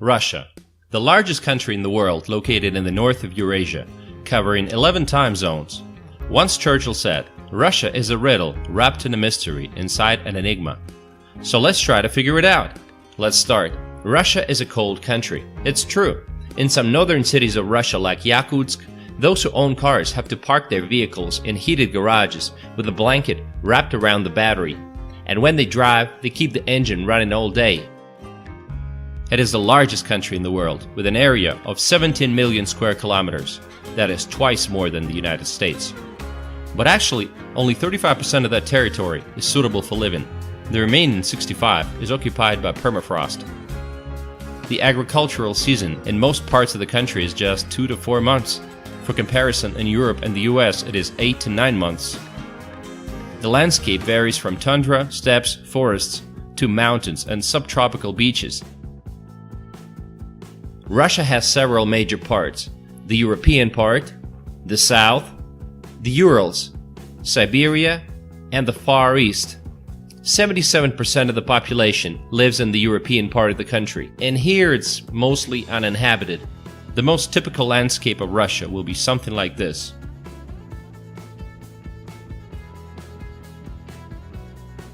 Russia, the largest country in the world located in the north of Eurasia, covering 11 time zones. Once Churchill said, Russia is a riddle wrapped in a mystery inside an enigma. So let's try to figure it out. Let's start. Russia is a cold country. It's true. In some northern cities of Russia like Yakutsk, those who own cars have to park their vehicles in heated garages with a blanket wrapped around the battery. And when they drive, they keep the engine running all day. It is the largest country in the world, with an area of 17 million square kilometers. That is twice more than the United States. But actually, only 35% of that territory is suitable for living. The remaining 65% is occupied by permafrost. The agricultural season in most parts of the country is just 2 to 4 months. For comparison, in Europe and the US, it is 8 to 9 months. The landscape varies from tundra, steppes, forests, to mountains and subtropical beaches. Russia has several major parts: the European part, the South, the Urals, Siberia, and the Far East. 77% of the population lives in the European part of the country, and here it's mostly uninhabited. The most typical landscape of Russia will be something like this.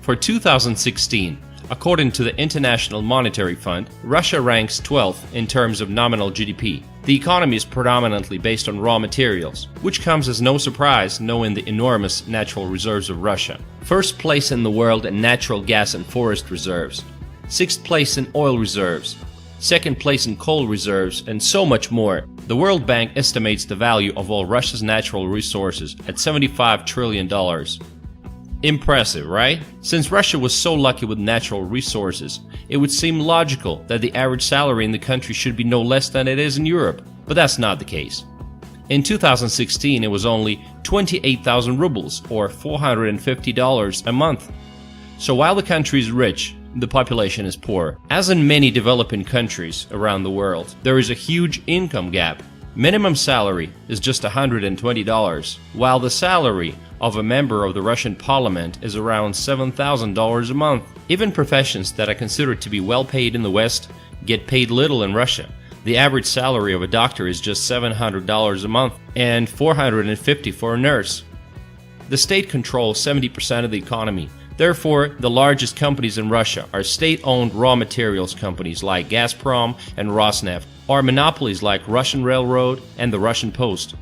For 2016, according to the International Monetary Fund, Russia ranks 12th in terms of nominal GDP. The economy is predominantly based on raw materials, which comes as no surprise knowing the enormous natural reserves of Russia. First place in the world in natural gas and forest reserves. 6th place in oil reserves. 2nd place in coal reserves, and so much more. The World Bank estimates the value of all Russia's natural resources at $75 trillion. Impressive, right? Since Russia was so lucky with natural resources, it would seem logical that the average salary in the country should be no less than it is in Europe, but that's not the case. In 2016, it was only 28,000 rubles, or $450 a month. So while the country is rich, the population is poor. As in many developing countries around the world, there is a huge income gap. Minimum salary is just $120, while the salary of a member of the Russian parliament is around $7,000 a month. Even professions that are considered to be well paid in the West get paid little in Russia. The average salary of a doctor is just $700 a month and $450 for a nurse. The state controls 70% of the economy. Therefore, the largest companies in Russia are state-owned raw materials companies like Gazprom and Rosneft, or monopolies like Russian Railroad and the Russian Post.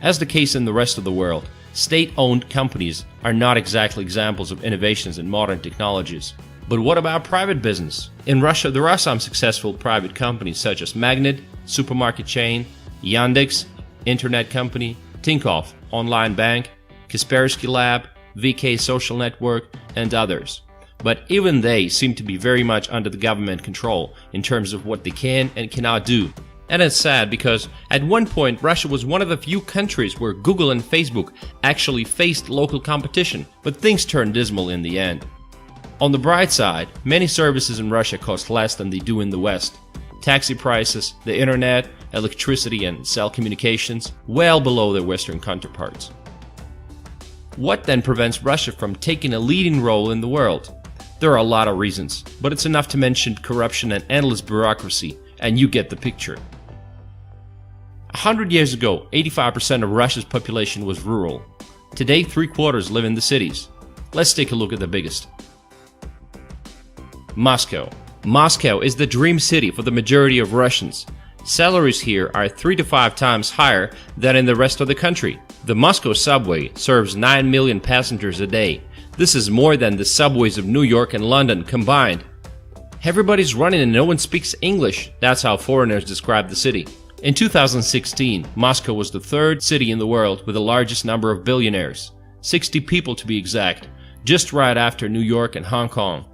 As the case in the rest of the world, state-owned companies are not exactly examples of innovations in modern technologies. But what about private business? In Russia, there are some successful private companies such as Magnit, supermarket chain, Yandex, internet company, Tinkoff, online bank, Kaspersky Lab, VK social network, and others. But even they seem to be very much under the government control in terms of what they can and cannot do. And it's sad because at one point Russia was one of the few countries where Google and Facebook actually faced local competition, but things turned dismal in the end. On the bright side, many services in Russia cost less than they do in the West. Taxi prices, the internet, electricity and cell communications, well below their Western counterparts. What then prevents Russia from taking a leading role in the world? There are a lot of reasons, but it's enough to mention corruption and endless bureaucracy, and you get the picture. 100 years ago, 85% of Russia's population was rural. Today, 3/4 live in the cities. Let's take a look at the biggest. Moscow. Moscow is the dream city for the majority of Russians. Salaries here are 3 to 5 times higher than in the rest of the country. The Moscow subway serves 9 million passengers a day. This is more than the subways of New York and London combined. Everybody's running and no one speaks English. That's how foreigners describe the city. In 2016, Moscow was the 3rd city in the world with the largest number of billionaires. 60 people to be exact, just right after New York and Hong Kong.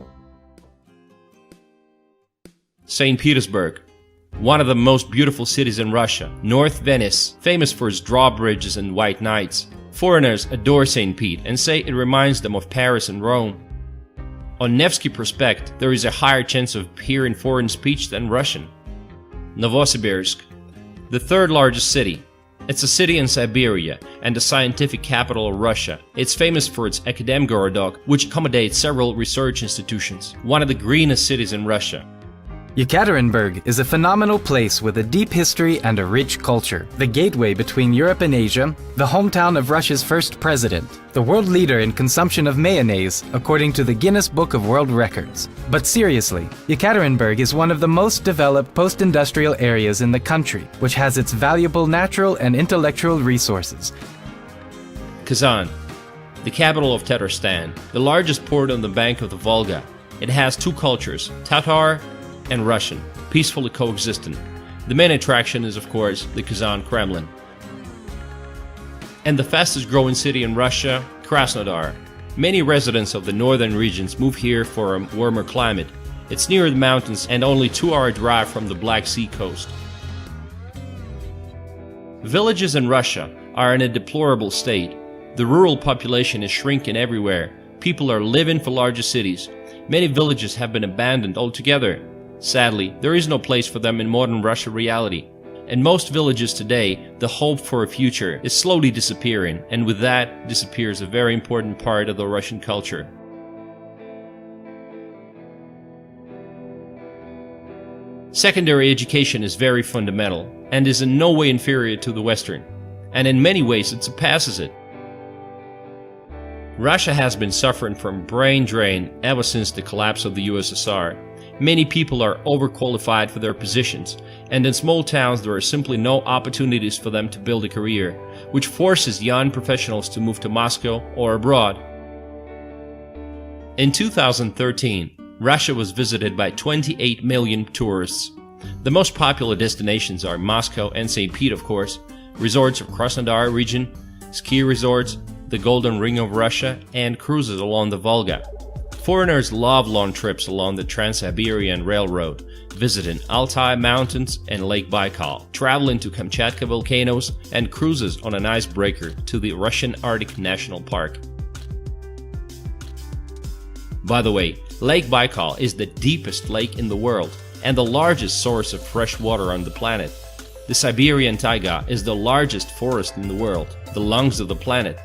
St. Petersburg. One of the most beautiful cities in Russia, North Venice, famous for its drawbridges and white nights. Foreigners adore St. Pete and say it reminds them of Paris and Rome. On Nevsky Prospect, there is a higher chance of hearing foreign speech than Russian. Novosibirsk, the 3rd largest city. It's a city in Siberia and the scientific capital of Russia. It's famous for its Akademgorodok, which accommodates several research institutions. One of the greenest cities in Russia. Yekaterinburg is a phenomenal place with a deep history and a rich culture, the gateway between Europe and Asia, the hometown of Russia's first president, the world leader in consumption of mayonnaise according to the Guinness Book of World Records. But seriously, Yekaterinburg is one of the most developed post-industrial areas in the country, which has its valuable natural and intellectual resources. Kazan, the capital of Tatarstan, the largest port on the bank of the Volga. It has two cultures, Tatar and Russian, peacefully coexisting. The main attraction is, of course, the Kazan Kremlin. And the fastest growing city in Russia, Krasnodar. Many residents of the northern regions move here for a warmer climate. It's near the mountains and only 2-hour drive from the Black Sea coast. Villages in Russia are in a deplorable state. The rural population is shrinking everywhere. People are living for larger cities. Many villages have been abandoned altogether. Sadly, there is no place for them in modern Russia reality. In most villages today, the hope for a future is slowly disappearing, and with that disappears a very important part of the Russian culture. Secondary education is very fundamental and is in no way inferior to the Western, and in many ways it surpasses it. Russia has been suffering from brain drain ever since the collapse of the USSR. Many people are overqualified for their positions, and in small towns there are simply no opportunities for them to build a career, which forces young professionals to move to Moscow or abroad. In 2013, Russia was visited by 28 million tourists. The most popular destinations are Moscow and St. Pete, of course, resorts of Krasnodar region, ski resorts, the Golden Ring of Russia, and cruises along the Volga. Foreigners love long trips along the Trans-Siberian Railroad, visiting Altai Mountains and Lake Baikal, traveling to Kamchatka volcanoes, and cruises on an icebreaker to the Russian Arctic National Park. By the way, Lake Baikal is the deepest lake in the world and the largest source of fresh water on the planet. The Siberian taiga is the largest forest in the world, the lungs of the planet.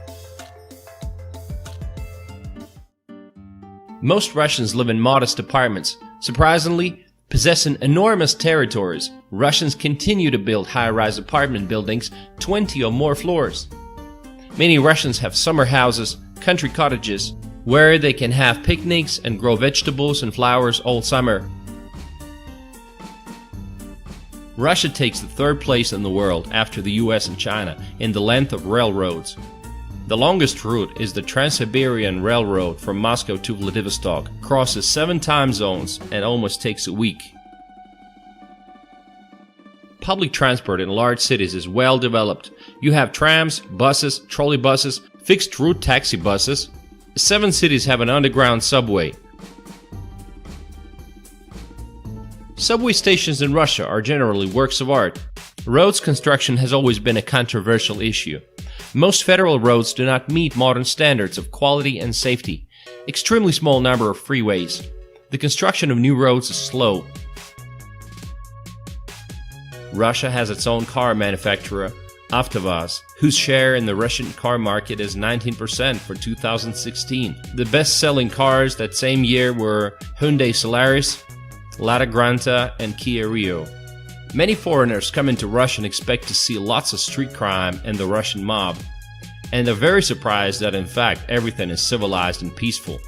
Most Russians live in modest apartments. Surprisingly, possessing enormous territories, Russians continue to build high-rise apartment buildings 20 or more floors. Many Russians have summer houses, country cottages, where they can have picnics and grow vegetables and flowers all summer. Russia takes the third place in the world after the US and China in the length of railroads. The longest route is the Trans-Siberian Railroad from Moscow to Vladivostok, crosses 7 time zones and almost takes a week. Public transport in large cities is well developed. You have trams, buses, trolleybuses, fixed route taxi buses. 7 cities have an underground subway. Subway stations in Russia are generally works of art. Roads construction has always been a controversial issue. Most federal roads do not meet modern standards of quality and safety. Extremely small number of freeways. The construction of new roads is slow. Russia has its own car manufacturer, Avtovaz, whose share in the Russian car market is 19% for 2016. The best-selling cars that same year were Hyundai Solaris, Lada Granta, and Kia Rio. Many foreigners come into Russia and expect to see lots of street crime and the Russian mob, and they're very surprised that in fact everything is civilized and peaceful.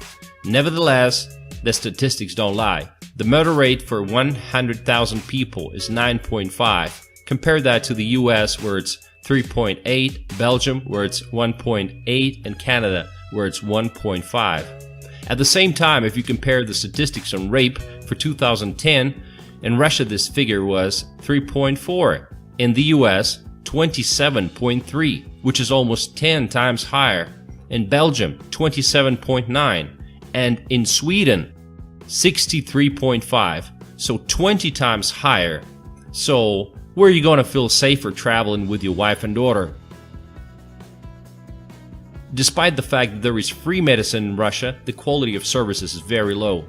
Nevertheless, the statistics don't lie. The murder rate for 100,000 people is 9.5. Compare that to the US where it's 3.8, Belgium where it's 1.8, and Canada where it's 1.5. At the same time, if you compare the statistics on rape for 2010, in Russia this figure was 3.4, in the US 27.3, which is almost 10 times higher, in Belgium 27.9, and in Sweden 63.5, so 20 times higher. So where are you going to feel safer traveling with your wife and daughter? Despite the fact that there is free medicine in Russia, the quality of services is very low.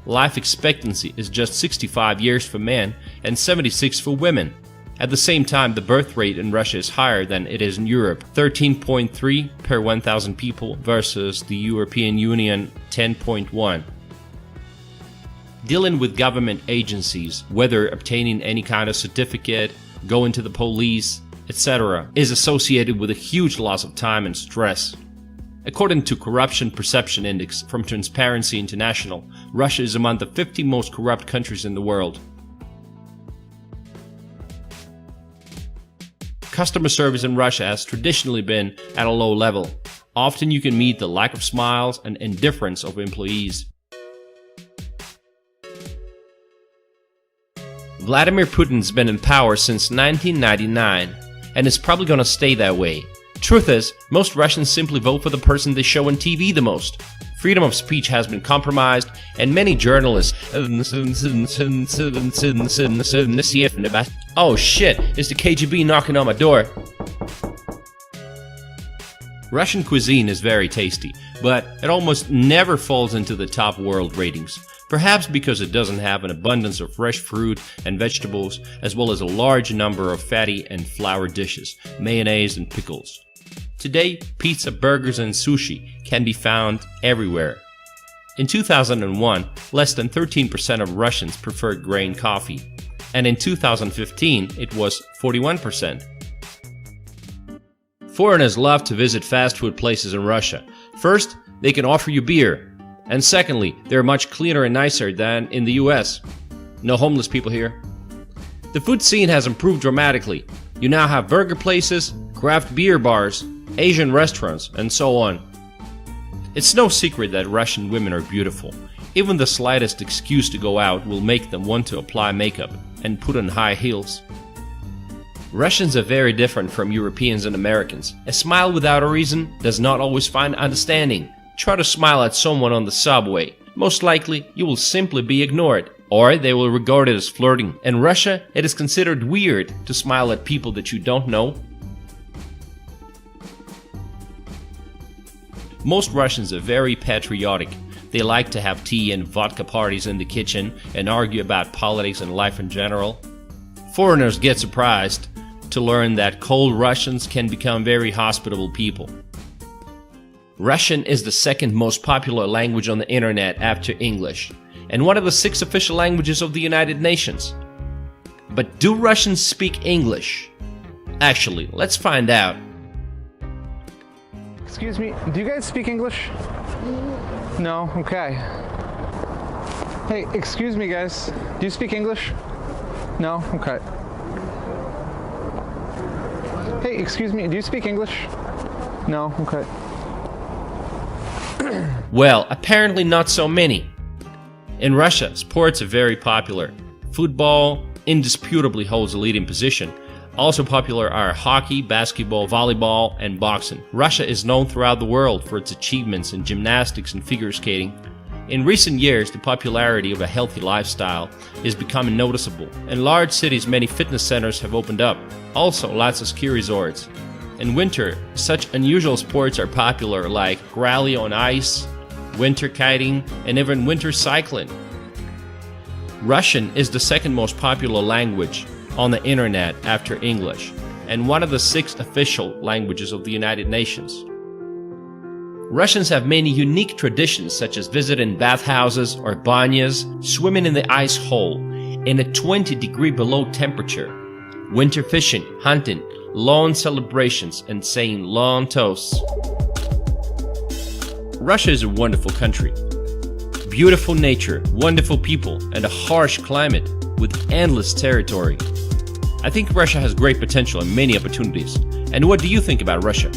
Life expectancy is just 65 years for men and 76 for women. At the same time, the birth rate in Russia is higher than it is in Europe, 13.3 per 1,000 people versus the European Union 10.1. Dealing with government agencies, whether obtaining any kind of certificate, going to the police, etc., is associated with a huge loss of time and stress. According to Corruption Perception Index from Transparency International, Russia is among the 50 most corrupt countries in the world. Customer service in Russia has traditionally been at a low level. Often you can meet the lack of smiles and indifference of employees. Vladimir Putin's been in power since 1999 and is probably gonna stay that way. Truth is, most Russians simply vote for the person they show on TV the most. Freedom of speech has been compromised, and many journalists. Oh shit, it's the KGB knocking on my door. Russian cuisine is very tasty, but it almost never falls into the top world ratings. Perhaps because it doesn't have an abundance of fresh fruit and vegetables, as well as a large number of fatty and flour dishes, mayonnaise and pickles. Today, pizza, burgers and sushi can be found everywhere. In 2001, less than 13% of Russians preferred grain coffee, and in 2015 it was 41%. Foreigners love to visit fast food places in Russia. First, they can offer you beer. And secondly, they're much cleaner and nicer than in the US. No homeless people here. The food scene has improved dramatically. You now have burger places, craft beer bars, Asian restaurants, and so on. It's no secret that Russian women are beautiful. Even the slightest excuse to go out will make them want to apply makeup and put on high heels. Russians are very different from Europeans and Americans. A smile without a reason does not always find understanding. Try to smile at someone on the subway. Most likely, you will simply be ignored, or they will regard it as flirting. In Russia, it is considered weird to smile at people that you don't know. Most Russians are very patriotic. They like to have tea and vodka parties in the kitchen and argue about politics and life in general. Foreigners get surprised to learn that cold Russians can become very hospitable people. Russian is the second most popular language on the internet after English, and one of the 6 official languages of the United Nations. But do Russians speak English? Actually, let's find out. Excuse me, do you guys speak English? No? Okay. Hey, excuse me guys, do you speak English? No? Okay. Hey, excuse me, do you speak English? No? Okay. Well, apparently not so many. In Russia, sports are very popular. Football indisputably holds a leading position. Also popular are hockey, basketball, volleyball, and boxing. Russia is known throughout the world for its achievements in gymnastics and figure skating. In recent years, the popularity of a healthy lifestyle is becoming noticeable. In large cities, many fitness centers have opened up. Also, lots of ski resorts. In winter, such unusual sports are popular like rally on ice, winter kiting, and even winter cycling. Russian is the second most popular language on the internet after English, and one of the 6 official languages of the United Nations. Russians have many unique traditions such as visiting bathhouses or banyas, swimming in the ice hole in a 20-degree below temperature, winter fishing, hunting, lawn celebrations, and saying lawn toasts. Russia is a wonderful country. Beautiful nature, wonderful people, and a harsh climate with endless territory. I think Russia has great potential and many opportunities. And what do you think about Russia?